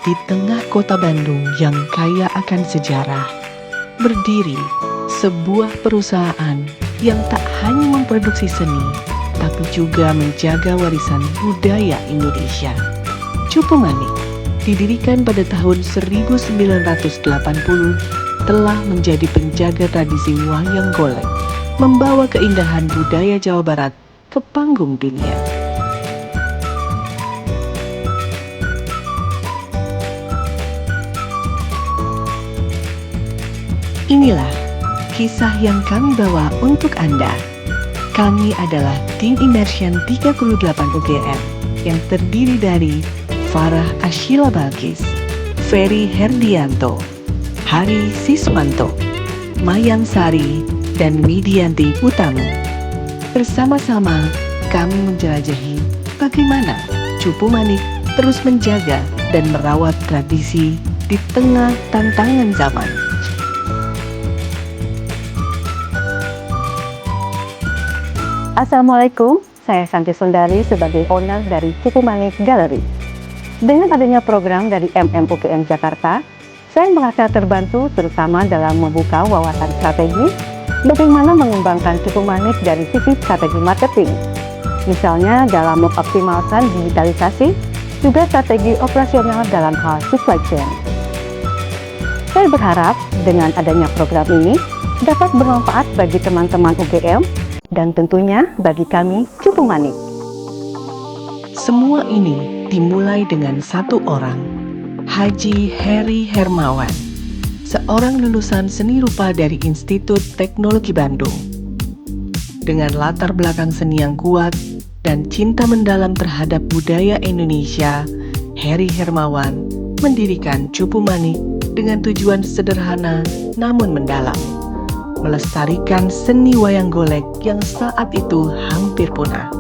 di tengah kota Bandung yang kaya akan sejarah, berdiri sebuah perusahaan yang tak hanya memproduksi seni, tapi juga menjaga warisan budaya Indonesia. Cupu Manik, didirikan pada tahun 1980, telah menjadi penjaga tradisi wayang golek, membawa keindahan budaya Jawa Barat ke panggung dunia. Inilah kisah yang kami bawa untuk Anda. Kami adalah tim Immersion 38 UGM yang terdiri dari Farah Ashila Balkis, Ferry Herdianto, Hari Siswanto, Mayang Sari, dan Widianti Utami. Bersama-sama kami menjelajahi bagaimana Cupu Manik terus menjaga dan merawat tradisi di tengah tantangan zaman. Assalamualaikum, saya Santi Sundari sebagai owner dari Cupu Manik Gallery. Dengan adanya program dari MMUGM Jakarta, saya merasa terbantu terutama dalam membuka wawasan strategi bagaimana mengembangkan Cupu Manik dari sisi strategi marketing. Misalnya dalam mengoptimalkan digitalisasi, juga strategi operasional dalam hal supply chain. Saya berharap dengan adanya program ini dapat bermanfaat bagi teman-teman UGM dan tentunya bagi kami Cupu Manik. Semua ini dimulai dengan satu orang, Haji Heri Hermawan, seorang lulusan seni rupa dari Institut Teknologi Bandung. Dengan latar belakang seni yang kuat dan cinta mendalam terhadap budaya Indonesia, Heri Hermawan mendirikan Cupu Manik dengan tujuan sederhana namun mendalam, melestarikan seni wayang golek yang saat itu hampir punah.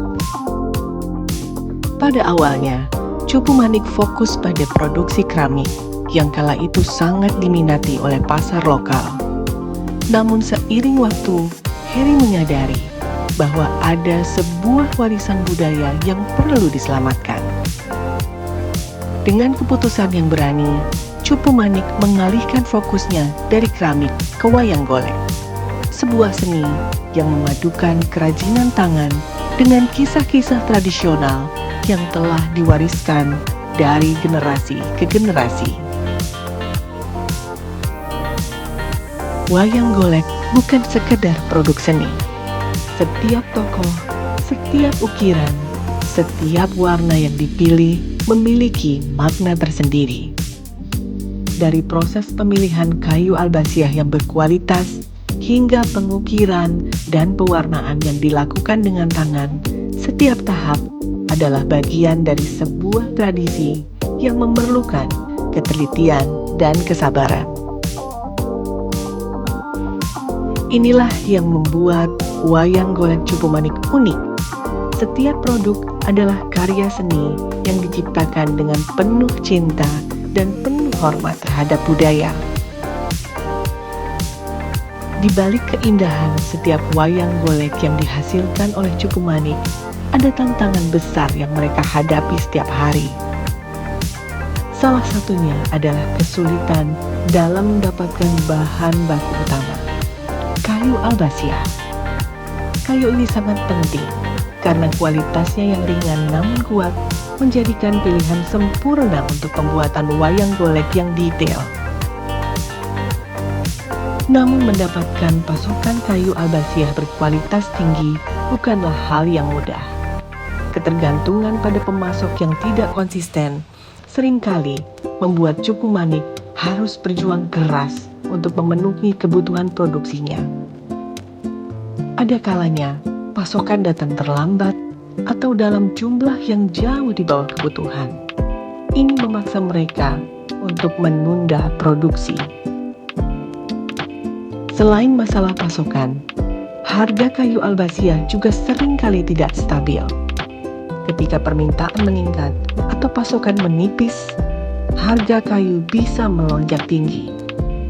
Pada awalnya, Cupu Manik fokus pada produksi keramik yang kala itu sangat diminati oleh pasar lokal. Namun seiring waktu, Heri menyadari bahwa ada sebuah warisan budaya yang perlu diselamatkan. Dengan keputusan yang berani, Cupu Manik mengalihkan fokusnya dari keramik ke wayang golek, sebuah seni yang memadukan kerajinan tangan dengan kisah-kisah tradisional yang telah diwariskan dari generasi ke generasi. Wayang golek bukan sekedar produk seni. Setiap tokoh, setiap ukiran, setiap warna yang dipilih memiliki makna tersendiri. Dari proses pemilihan kayu albasiah yang berkualitas hingga pengukiran dan pewarnaan yang dilakukan dengan tangan, setiap tahap adalah bagian dari sebuah tradisi yang memerlukan ketelitian dan kesabaran. Inilah yang membuat wayang golek Cupu Manik unik. Setiap produk adalah karya seni yang diciptakan dengan penuh cinta dan penuh hormat terhadap budaya. Di balik keindahan setiap wayang golek yang dihasilkan oleh Cupu Manik, ada tantangan besar yang mereka hadapi setiap hari. Salah satunya adalah kesulitan dalam mendapatkan bahan baku utama, kayu albasiah. Kayu ini sangat penting karena kualitasnya yang ringan namun kuat menjadikan pilihan sempurna untuk pembuatan wayang golek yang detail. Namun mendapatkan pasokan kayu albasiah berkualitas tinggi bukanlah hal yang mudah. Ketergantungan pada pemasok yang tidak konsisten seringkali membuat Cupu Manik harus berjuang keras untuk memenuhi kebutuhan produksinya. Ada kalanya pasokan datang terlambat atau dalam jumlah yang jauh di bawah kebutuhan. Ini memaksa mereka untuk menunda produksi. Selain masalah pasokan, harga kayu albasiah juga seringkali tidak stabil. Ketika permintaan meningkat atau pasokan menipis, harga kayu bisa melonjak tinggi,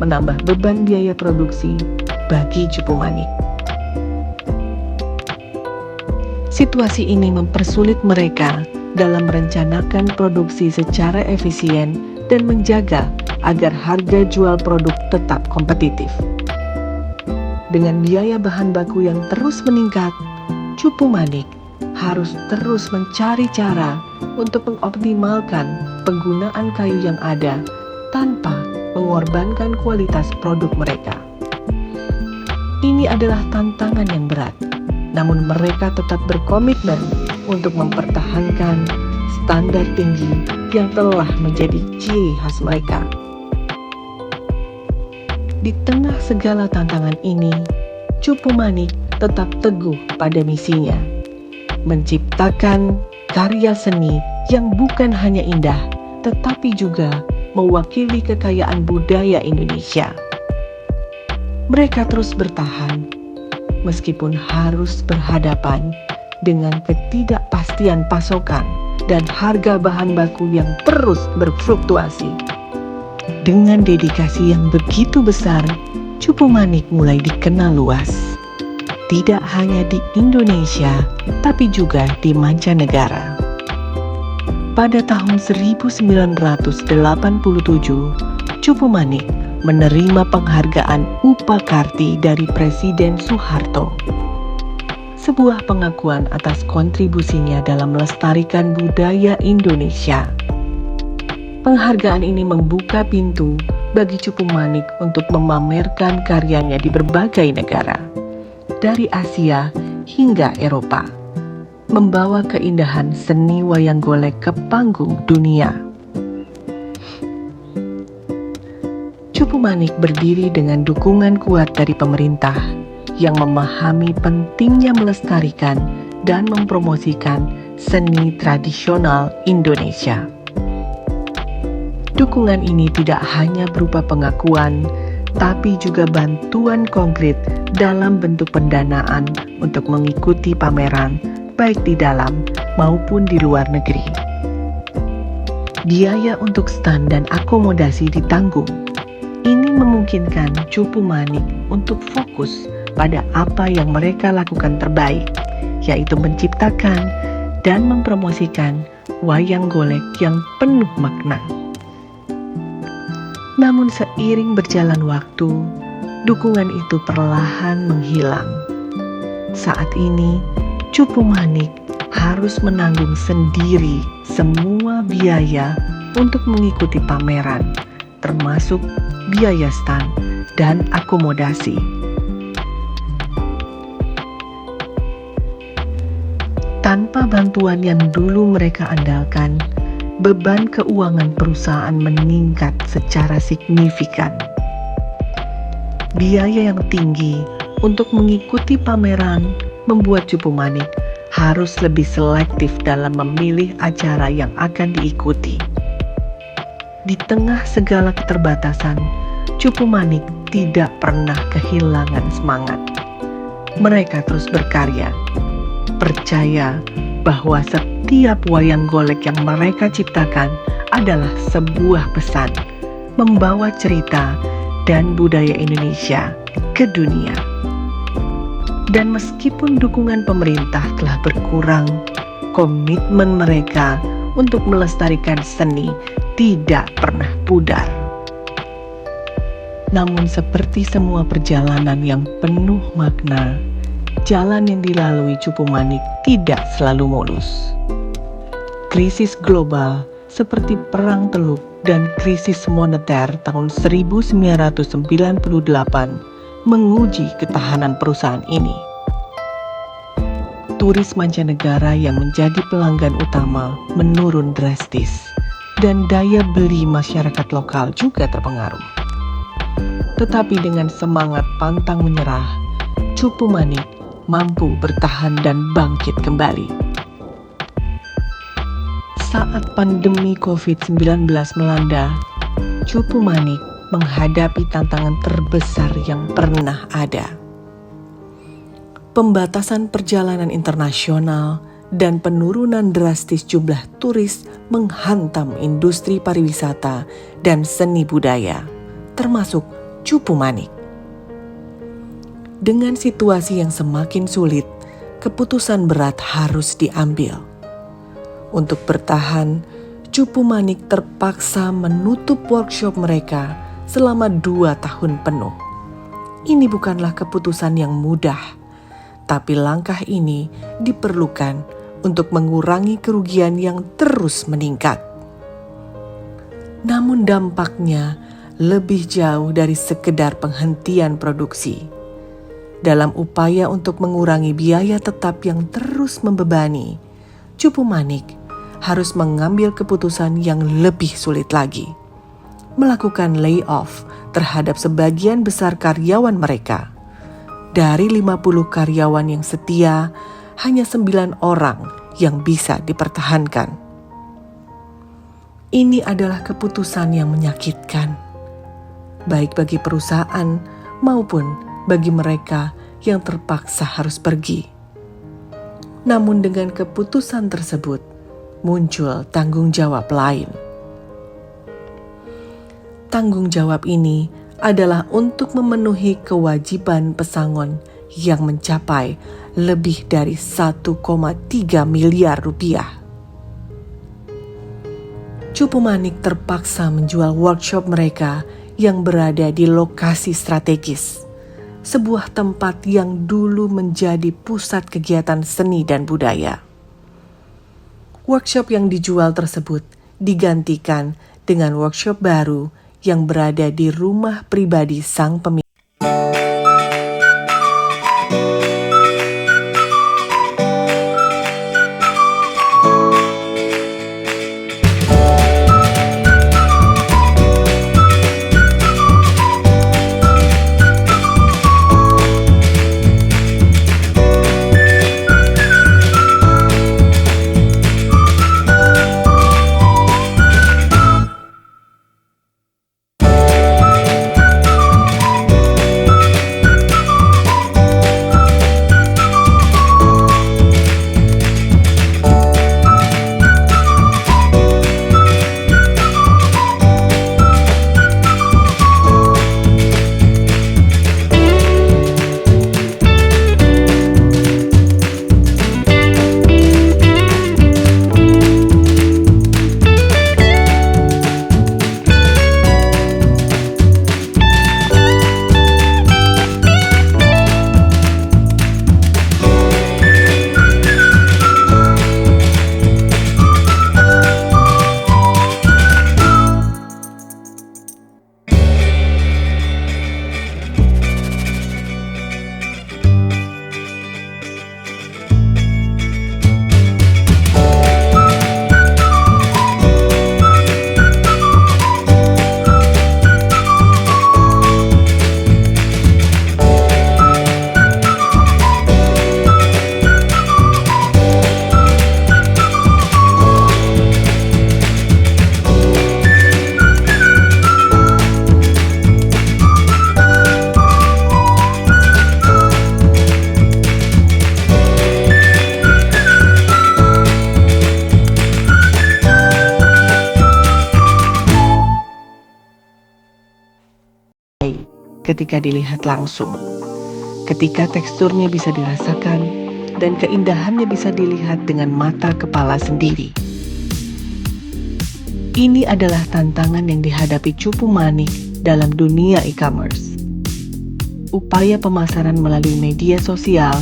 menambah beban biaya produksi bagi Cupu Manik. Situasi ini mempersulit mereka dalam merencanakan produksi secara efisien dan menjaga agar harga jual produk tetap kompetitif. Dengan biaya bahan baku yang terus meningkat, Cupu Manik harus terus mencari cara untuk mengoptimalkan penggunaan kayu yang ada tanpa mengorbankan kualitas produk mereka. Ini adalah tantangan yang berat, namun mereka tetap berkomitmen untuk mempertahankan standar tinggi yang telah menjadi ciri khas mereka. Di tengah segala tantangan ini, Cupu Manik tetap teguh pada misinya, menciptakan karya seni yang bukan hanya indah, tetapi juga mewakili kekayaan budaya Indonesia. Mereka terus bertahan, meskipun harus berhadapan dengan ketidakpastian pasokan dan harga bahan baku yang terus berfluktuasi. Dengan dedikasi yang begitu besar, Cupu Manik mulai dikenal luas. Tidak hanya di Indonesia, tapi juga di mancanegara. Pada tahun 1987, Cupu Manik menerima penghargaan Upakarti dari Presiden Soeharto. Sebuah pengakuan atas kontribusinya dalam melestarikan budaya Indonesia. Penghargaan ini membuka pintu bagi Cupu Manik untuk memamerkan karyanya di berbagai negara, dari Asia hingga Eropa, membawa keindahan seni wayang golek ke panggung dunia. Cupu Manik berdiri dengan dukungan kuat dari pemerintah yang memahami pentingnya melestarikan dan mempromosikan seni tradisional Indonesia. Dukungan ini tidak hanya berupa pengakuan, tapi juga bantuan konkret dalam bentuk pendanaan untuk mengikuti pameran, baik di dalam maupun di luar negeri. Biaya untuk stand dan akomodasi ditanggung. Ini memungkinkan Cupu Manik untuk fokus pada apa yang mereka lakukan terbaik, yaitu menciptakan dan mempromosikan wayang golek yang penuh makna. Namun seiring berjalan waktu, dukungan itu perlahan menghilang. Saat ini, Cupu Manik harus menanggung sendiri semua biaya untuk mengikuti pameran, termasuk biaya stand dan akomodasi. Tanpa bantuan yang dulu mereka andalkan, beban keuangan perusahaan meningkat secara signifikan. Biaya yang tinggi untuk mengikuti pameran membuat Cupu Manik harus lebih selektif dalam memilih acara yang akan diikuti. Di tengah segala keterbatasan, Cupu Manik tidak pernah kehilangan semangat. Mereka terus berkarya, percaya bahwa setiap wayang golek yang mereka ciptakan adalah sebuah pesan, membawa cerita dan budaya Indonesia ke dunia. Dan meskipun dukungan pemerintah telah berkurang, komitmen mereka untuk melestarikan seni tidak pernah pudar. Namun seperti semua perjalanan yang penuh makna, jalan yang dilalui Cupu Manik tidak selalu mulus. Krisis global seperti Perang Teluk dan krisis moneter tahun 1998 menguji ketahanan perusahaan ini. Turis mancanegara yang menjadi pelanggan utama menurun drastis dan daya beli masyarakat lokal juga terpengaruh. Tetapi dengan semangat pantang menyerah, Cupu Manik mampu bertahan dan bangkit kembali. Saat pandemi COVID-19 melanda, Cupu Manik menghadapi tantangan terbesar yang pernah ada. Pembatasan perjalanan internasional dan penurunan drastis jumlah turis menghantam industri pariwisata dan seni budaya, termasuk Cupu Manik. Dengan situasi yang semakin sulit, keputusan berat harus diambil. Untuk bertahan, Cupu Manik terpaksa menutup workshop mereka selama 2 tahun penuh. Ini bukanlah keputusan yang mudah, tapi langkah ini diperlukan untuk mengurangi kerugian yang terus meningkat. Namun dampaknya lebih jauh dari sekedar penghentian produksi. Dalam upaya untuk mengurangi biaya tetap yang terus membebani, Cupu Manik harus mengambil keputusan yang lebih sulit lagi. Melakukan layoff terhadap sebagian besar karyawan mereka. Dari 50 karyawan yang setia, hanya 9 orang yang bisa dipertahankan. Ini adalah keputusan yang menyakitkan, baik bagi perusahaan maupun bagi mereka yang terpaksa harus pergi. Namun dengan keputusan tersebut, muncul tanggung jawab lain. Tanggung jawab ini adalah untuk memenuhi kewajiban pesangon yang mencapai lebih dari 1,3 miliar rupiah. Cupu Manik terpaksa menjual workshop mereka yang berada di lokasi strategis, sebuah tempat yang dulu menjadi pusat kegiatan seni dan budaya. Workshop yang dijual tersebut digantikan dengan workshop baru yang berada di rumah pribadi sang pemilik. Ketika dilihat langsung, ketika teksturnya bisa dirasakan dan keindahannya bisa dilihat dengan mata kepala sendiri. Ini adalah tantangan yang dihadapi Cupu Manik dalam dunia e-commerce. Upaya pemasaran melalui media sosial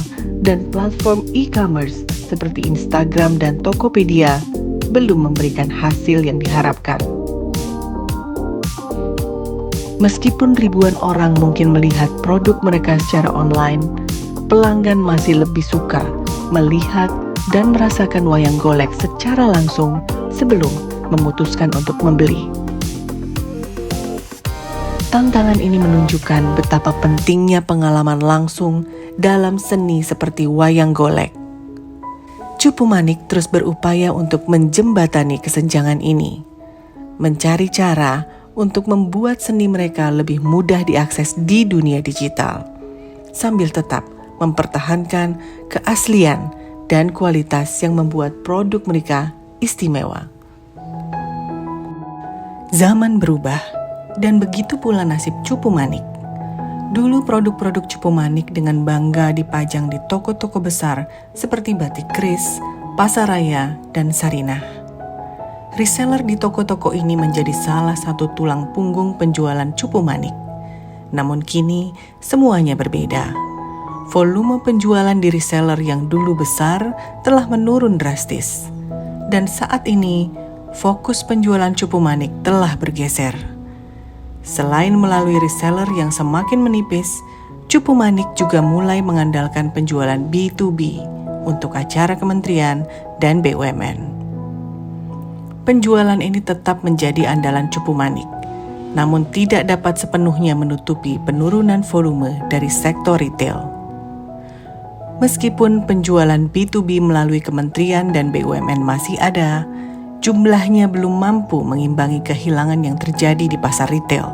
dan platform e-commerce seperti Instagram dan Tokopedia belum memberikan hasil yang diharapkan. Meskipun ribuan orang mungkin melihat produk mereka secara online, pelanggan masih lebih suka melihat dan merasakan wayang golek secara langsung sebelum memutuskan untuk membeli. Tantangan ini menunjukkan betapa pentingnya pengalaman langsung dalam seni seperti wayang golek. Cupu Manik terus berupaya untuk menjembatani kesenjangan ini, mencari cara untuk membuat seni mereka lebih mudah diakses di dunia digital, sambil tetap mempertahankan keaslian dan kualitas yang membuat produk mereka istimewa. Zaman berubah, dan begitu pula nasib Cupu Manik. Dulu produk-produk Cupu Manik dengan bangga dipajang di toko-toko besar seperti Batik Kris, Pasaraya, dan Sarinah. reseller di toko-toko ini menjadi salah satu tulang punggung penjualan Cupu Manik. Namun kini semuanya berbeda. Volume penjualan di reseller yang dulu besar telah menurun drastis. Dan saat ini, fokus penjualan Cupu Manik telah bergeser. Selain melalui reseller yang semakin menipis, Cupu Manik juga mulai mengandalkan penjualan B2B untuk acara kementerian dan BUMN. Penjualan ini tetap menjadi andalan Cupu Manik, namun tidak dapat sepenuhnya menutupi penurunan volume dari sektor retail. Meskipun penjualan B2B melalui kementerian dan BUMN masih ada, jumlahnya belum mampu mengimbangi kehilangan yang terjadi di pasar retail.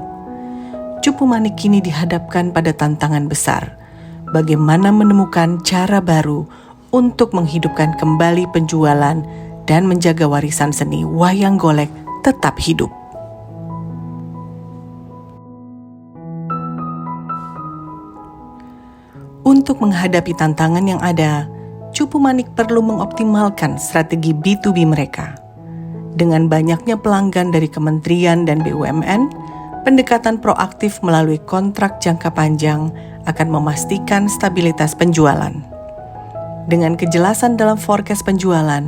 Cupu Manik kini dihadapkan pada tantangan besar, bagaimana menemukan cara baru untuk menghidupkan kembali penjualan dan menjaga warisan seni wayang golek tetap hidup. Untuk menghadapi tantangan yang ada, Cupu Manik perlu mengoptimalkan strategi B2B mereka. Dengan banyaknya pelanggan dari kementerian dan BUMN, pendekatan proaktif melalui kontrak jangka panjang akan memastikan stabilitas penjualan. Dengan kejelasan dalam forecast penjualan,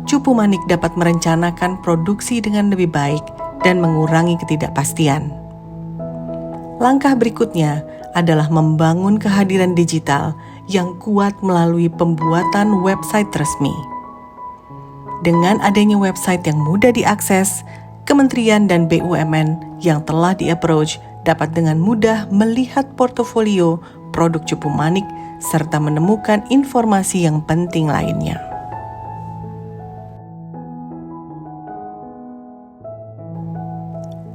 Cupu Manik dapat merencanakan produksi dengan lebih baik dan mengurangi ketidakpastian. Langkah berikutnya adalah membangun kehadiran digital yang kuat melalui pembuatan website resmi. Dengan adanya website yang mudah diakses, kementerian dan BUMN yang telah di-approach dapat dengan mudah melihat portofolio produk Cupu Manik serta menemukan informasi yang penting lainnya.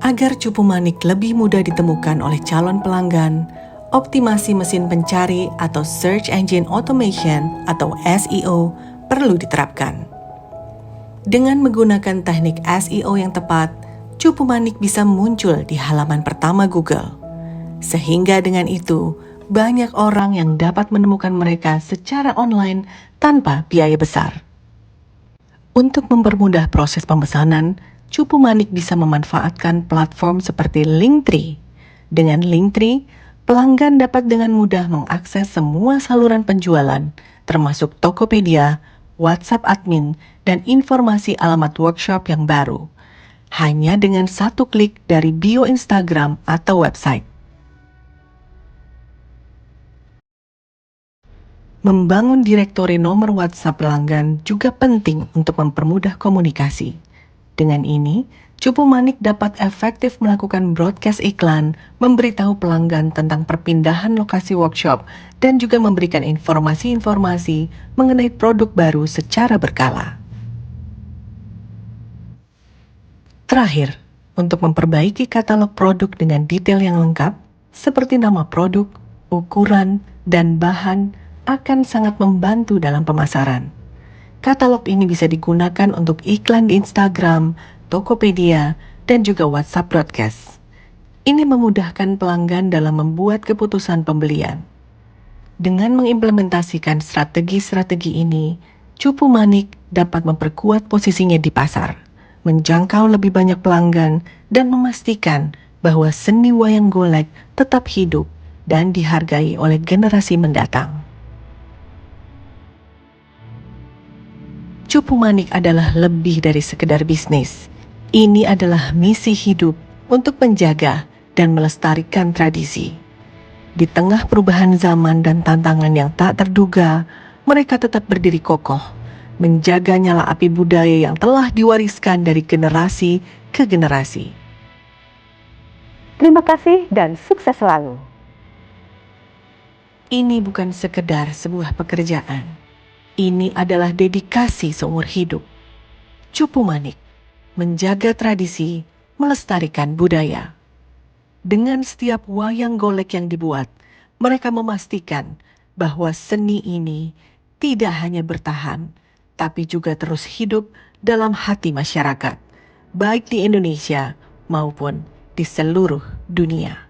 Agar Cupu Manik lebih mudah ditemukan oleh calon pelanggan, optimasi mesin pencari atau Search Engine Automation atau SEO perlu diterapkan. Dengan menggunakan teknik SEO yang tepat, Cupu Manik bisa muncul di halaman pertama Google. Sehingga dengan itu, banyak orang yang dapat menemukan mereka secara online tanpa biaya besar. Untuk mempermudah proses pemesanan, Cupu Manik bisa memanfaatkan platform seperti Linktree. Dengan Linktree, pelanggan dapat dengan mudah mengakses semua saluran penjualan, termasuk Tokopedia, WhatsApp admin, dan informasi alamat workshop yang baru, hanya dengan satu klik dari bio Instagram atau website. Membangun direktori nomor WhatsApp pelanggan juga penting untuk mempermudah komunikasi. Dengan ini, Cupu Manik dapat efektif melakukan broadcast iklan, memberitahu pelanggan tentang perpindahan lokasi workshop, dan juga memberikan informasi-informasi mengenai produk baru secara berkala. Terakhir, untuk memperbaiki katalog produk dengan detail yang lengkap, seperti nama produk, ukuran, dan bahan, akan sangat membantu dalam pemasaran. Katalog ini bisa digunakan untuk iklan di Instagram, Tokopedia, dan juga WhatsApp broadcast. Ini memudahkan pelanggan dalam membuat keputusan pembelian. Dengan mengimplementasikan strategi-strategi ini, Cupu Manik dapat memperkuat posisinya di pasar, menjangkau lebih banyak pelanggan, dan memastikan bahwa seni wayang golek tetap hidup dan dihargai oleh generasi mendatang. Cupu Manik adalah lebih dari sekedar bisnis. Ini adalah misi hidup untuk menjaga dan melestarikan tradisi. Di tengah perubahan zaman dan tantangan yang tak terduga, mereka tetap berdiri kokoh, menjaga nyala api budaya yang telah diwariskan dari generasi ke generasi. Terima kasih dan sukses selalu. Ini bukan sekedar sebuah pekerjaan. Ini adalah dedikasi seumur hidup. Cupu Manik menjaga tradisi, melestarikan budaya. Dengan setiap wayang golek yang dibuat, mereka memastikan bahwa seni ini tidak hanya bertahan, tapi juga terus hidup dalam hati masyarakat, baik di Indonesia maupun di seluruh dunia.